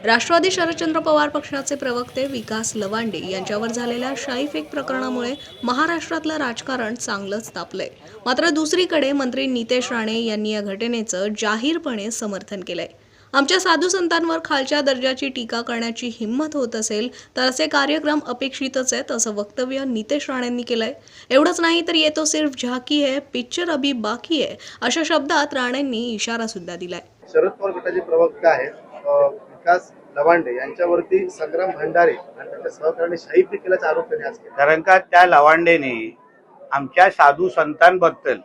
राष्ट्रवादी शरदचंद्र पवार पक्षाचे प्रवक्ते विकास लवांडे यांच्यावर झालेल्या शाईफेक प्रकरणामुळे महाराष्ट्रातलं राजकारण चांगलंच तापलंय. मात्र दुसरीकडे मंत्री नितेश राणे यांनी या घटनेचं जाहीरपणे समर्थन केलंय. आमच्या साधू संतांवर खालच्या दर्जाची टीका करण्याची हिंमत होत असेल तर असे कार्यक्रम अपेक्षितच आहेत, असं वक्तव्य नितेश राणेंनी केलंय. एवढंच नाही तर ये तो सिर्फ झाकी है, पिक्चर अभी बाकी है, अशा शब्दात राणेंनी इशारा सुद्धा दिलाय. शरद पवार गटाचे प्रवक्ते आहेत विकास लवांडे यांच्यावरती संग्राम भंडारे आणि त्यांच्या सहकार्याने शाईफेक केल्याचा आरोप त्यांनी आज केला. कारण का त्या लवांडेने आमच्या साधू संतांबद्दल,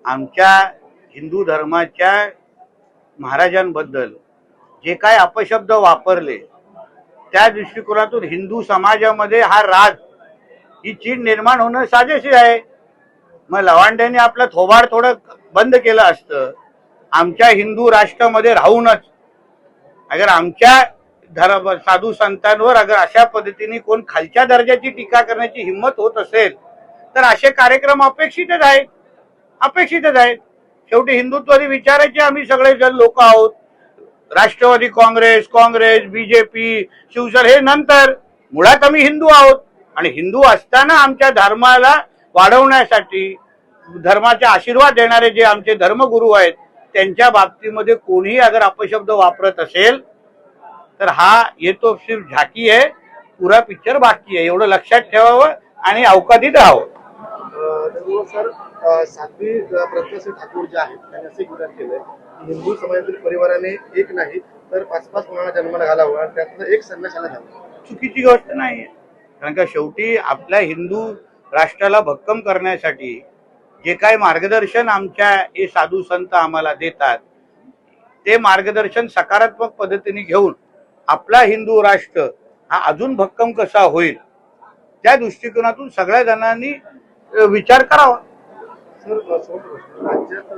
आमच्या हिंदू धर्माच्या महाराजांबद्दल जे काय अपशब्द वापरले, त्या दृष्टिकोनातून हिंदू समाजामध्ये हा राग, ही चीड निर्माण होणं साजेशी आहे. मग लवांडेने आपलं थोबाड थोडं बंद केलं असतं. आमच्या हिंदू राष्ट्रामध्ये राहूनच अगर आमच्या साधू संतांवर अगर अशा पद्धतीने कोण खालच्या दर्जाची टीका करण्याची हिंमत होत असेल तर असे कार्यक्रम अपेक्षितच आहेत. शेवटी हिंदुत्वादी विचाराचे आम्ही सगळेजण लोक आहोत. राष्ट्रवादी काँग्रेस, बीजेपी, शिवसेना हे नंतर, मुळात आम्ही हिंदू आहोत. आणि हिंदू असताना आमच्या धर्माला वाढवण्यासाठी, धर्माचे आशीर्वाद देणारे जे आमचे धर्मगुरू आहेत त्यांच्या बाबतीमध्ये कोणीही अगर अपशब्द वापरत असेल तर हा ये तो सिर्फ झाकी है, पुरा पिक्चर बाकी है, एवढं लक्षात ठेवावं आणि अवकाळीत राहावं. सर, साध्वी प्रज्ञासिंह ठाकूर जे आहेत त्यांनी असे विधान केलंय की हिंदू समाजातील परिवाराने एक नाही तर 5-5 मुलांना जन्माला घालावा आणि त्यातलं एक संन्याशाला घालावं. चुकीची गोष्ट नाही. कारण का शेवटी आपल्या हिंदू राष्ट्राला भक्कम करण्यासाठी जे काही मार्गदर्शन आमच्या हे साधू संत आम्हाला देतात, ते मार्गदर्शन सकारात्मक पद्धतीने घेऊन आपला हिंदू राष्ट्र हा अजून भक्कम कसा होईल त्या दृष्टिकोनातून सगळ्या जणांनी विचार करावा. सर, राज्यात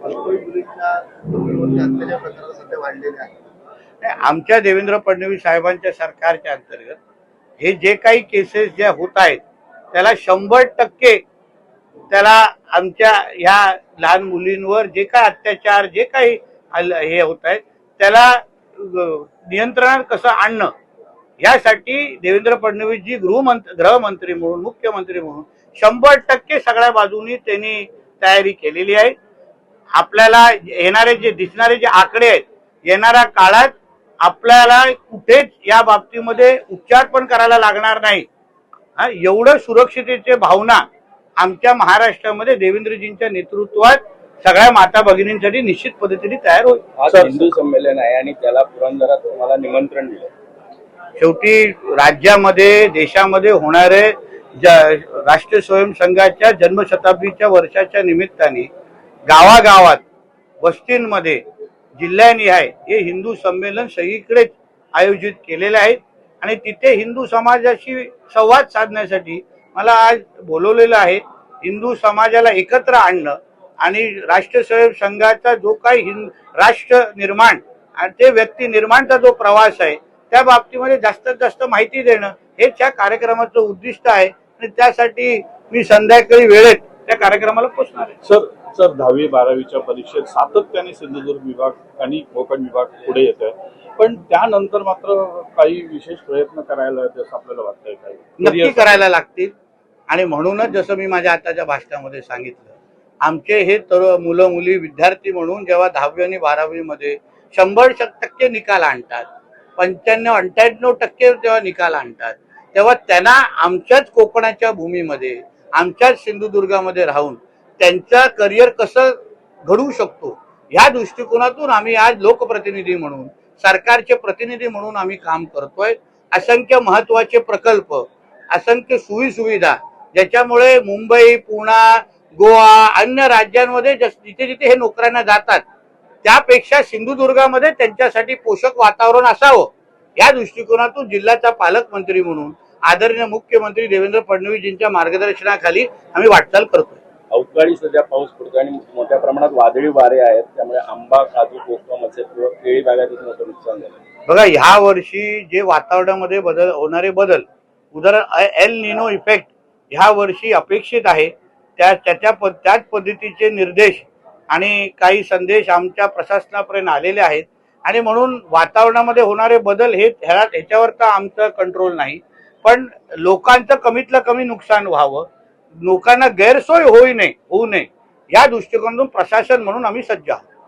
अल्पवयीन मुलींच्या अत्याचार प्रकार सध्या वाढलेले आहेत. आमच्या देवेंद्र फडणवीस साहेबांच्या सरकारच्या अंतर्गत हे जे काही केसेस ज्या होत आहेत त्याला 100% त्याला आमच्या ह्या लहान मुलींवर जे काही अत्याचार, जे काही हे होत आहेत त्याला नियंत्रणात कसं आणणं, यासाठी देवेंद्र फडणवीसजी गृहमंत्री म्हणून, मुख्यमंत्री म्हणून 100% सगळ्या बाजूनी त्यांनी तयारी केलेली आहे. आपल्याला येणारे जे दिसणारे जे आकडे आहेत, येणाऱ्या काळात आपल्याला कुठेच या बाबतीमध्ये उपचार पण करायला लागणार नाही. एवढं सुरक्षिततेची भावना आमच्या महाराष्ट्रामध्ये देवेंद्रजींच्या नेतृत्वात सगळ्या माता भगिनींसाठी निश्चित पद्धतीने तयार होईल. आज हिंदू संमेलन आहे आणि त्याला पुरंदरात तुम्हाला निमंत्रण दिलं. शेवटी राज्यामध्ये, देशामध्ये होणारे राष्ट्रीय स्वयंसंघाच्या जन्मशताब्दीच्या वर्षाच्या निमित्ताने गावागावात, वस्तींमध्ये, जिल्ह्यानिहाय हे हिंदू संमेलन सगळीकडेच आयोजित केलेले आहेत. आणि तिथे हिंदू समाजाशी संवाद साधण्यासाठी मला आज बोलवलेलं आहे. हिंदू समाजाला एकत्र आणणं आणि राष्ट्रीय स्वयंसंघाचा जो काही राष्ट्र निर्माण आणि ते व्यक्ती निर्माणचा जो प्रवास आहे त्या बाबतीमध्ये जास्तीत जास्त माहिती देणं हेच या कार्यक्रमाचं उद्दिष्ट आहे. आणि त्यासाठी मी संध्याकाळी वेळेत त्या कार्यक्रमाला पोहोचणार आहे. सर 10वी-12वीच्या परीक्षेत सातत्याने सिंधुदुर्ग विभाग आणि कोकण विभाग पुढे येत आहे, पण त्यानंतर मात्र काही विशेष प्रयत्न करायला जसं आपल्याला वाटतंय काही नक्की करायला लागतील. आणि म्हणूनच जसं मी माझ्या आताच्या भाषणामध्ये सांगितलं, आमचे हे मुलं मुली विद्यार्थी म्हणून जेव्हा 10वी आणि 12वी मध्ये 100% निकाल आणतात, 95-98% जेव्हा निकाल आणतात, तेव्हा त्यांना आमच्याच कोकणाच्या भूमीमध्ये, आमच्याच सिंधुदुर्गामध्ये राहून त्यांचं करिअर कसं घडवू शकतो ह्या दृष्टिकोनातून आम्ही आज लोकप्रतिनिधी म्हणून, सरकारचे प्रतिनिधी म्हणून आम्ही काम करतोय. असंख्य महत्वाचे प्रकल्प, असंख्य सुविधा ज्याच्यामुळे मुंबई, पुणे, गोवा, अन्य राज्यांमध्ये जिथे जिथे हे नोकऱ्यांना जातात त्यापेक्षा सिंधुदुर्गामध्ये त्यांच्यासाठी पोषक वातावरण असावं या दृष्टिकोनातून जिल्ह्याचा पालकमंत्री म्हणून आदरणीय मुख्यमंत्री देवेंद्र फडणवीसजींच्या मार्गदर्शनाखाली आम्ही वाटचाल करतोय. अवकाळी सध्या पाऊस पडतो आणि मोठ्या प्रमाणात वादळी वारे आहेत, त्यामुळे आंबा, काजू, कोकम असे केळी बागायतीचं मोठं नुकसान झालं. बघा, ह्या वर्षी जे वातावरणामध्ये होणारे बदल, उदाहरण एल निनो इफेक्ट ह्या वर्षी अपेक्षित आहे. त्याच पद्धतीचे निर्देश आणि काही संदेश आमच्या प्रशासनापर्यंत आलेले आहेत. आणि म्हणून वातावरणामध्ये होणारे बदल ह्याच्यावर तर आमचं कंट्रोल नाही, पण लोकांचं कमीतलं कमी नुकसान व्हावं, लोकांना गैरसोय होऊ नये या दृष्टिकोनातून प्रशासन म्हणून आम्ही सज्ज आहोत.